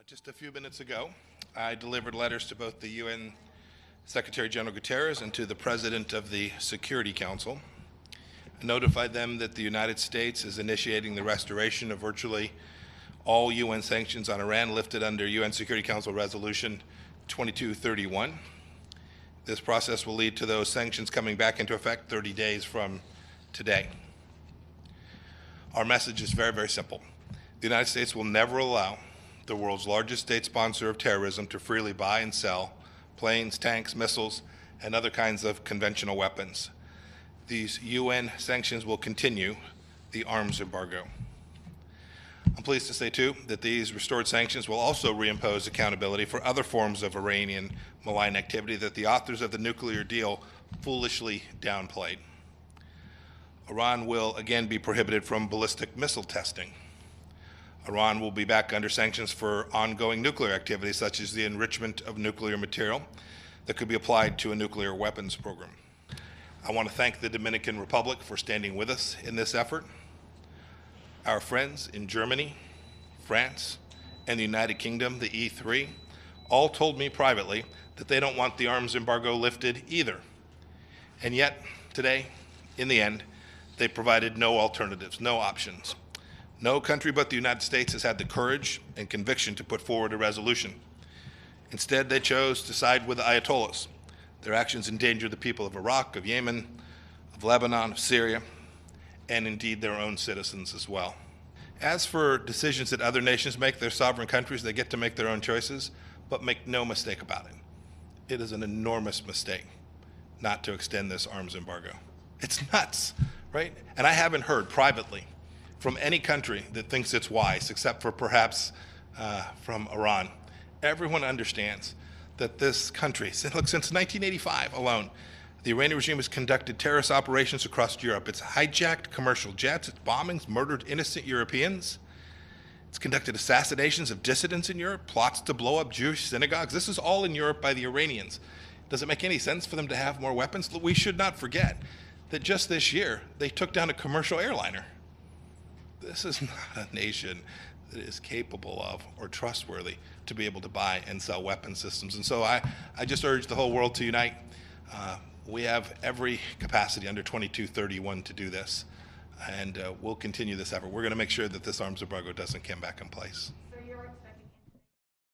Just a few minutes ago, I delivered letters to both the UN Secretary General Guterres and to the President of the Security Council. I notified them that the United States is initiating the restoration of virtually all UN sanctions on Iran lifted under UN Security Council Resolution 2231. This process will lead to those sanctions coming back into effect 30 days from today. Our message is very, very simple. The United States will never allow the world's largest state sponsor of terrorism to freely buy and sell planes, tanks, missiles, and other kinds of conventional weapons. These UN sanctions will continue the arms embargo. I'm pleased to say, too, that these restored sanctions will also reimpose accountability for other forms of Iranian malign activity that the authors of the nuclear deal foolishly downplayed. Iran will again be prohibited from ballistic missile testing. Iran will be back under sanctions for ongoing nuclear activities, such as the enrichment of nuclear material that could be applied to a nuclear weapons program. I want to thank the Dominican Republic for standing with us in this effort. Our friends in Germany, France, and the United Kingdom, the E3, all told me privately that they don't want the arms embargo lifted either. And yet, today, in the end, they provided no alternatives, no options. No country but the United States has had the courage and conviction to put forward a resolution. Instead, they chose to side with the Ayatollahs. Their actions endanger the people of Iraq, of Yemen, of Lebanon, of Syria, and indeed their own citizens as well. As for decisions that other nations make, they're sovereign countries, they get to make their own choices, but make no mistake about it. It is an enormous mistake not to extend this arms embargo. It's nuts, right? And I haven't heard privately from any country that thinks it's wise, except for perhaps from Iran. Everyone understands that this country, look, since 1985 alone, the Iranian regime has conducted terrorist operations across Europe. It's hijacked commercial jets, it's bombings, murdered innocent Europeans. It's conducted assassinations of dissidents in Europe, plots to blow up Jewish synagogues. This is all in Europe by the Iranians. Does it make any sense for them to have more weapons? We should not forget that just this year, they took down a commercial airliner. This is not a nation that is capable of or trustworthy to be able to buy and sell weapon systems. And so I just urge the whole world to unite. We have every capacity under 2231 to do this, and we'll continue this effort. We're going to make sure that this arms embargo doesn't come back in place.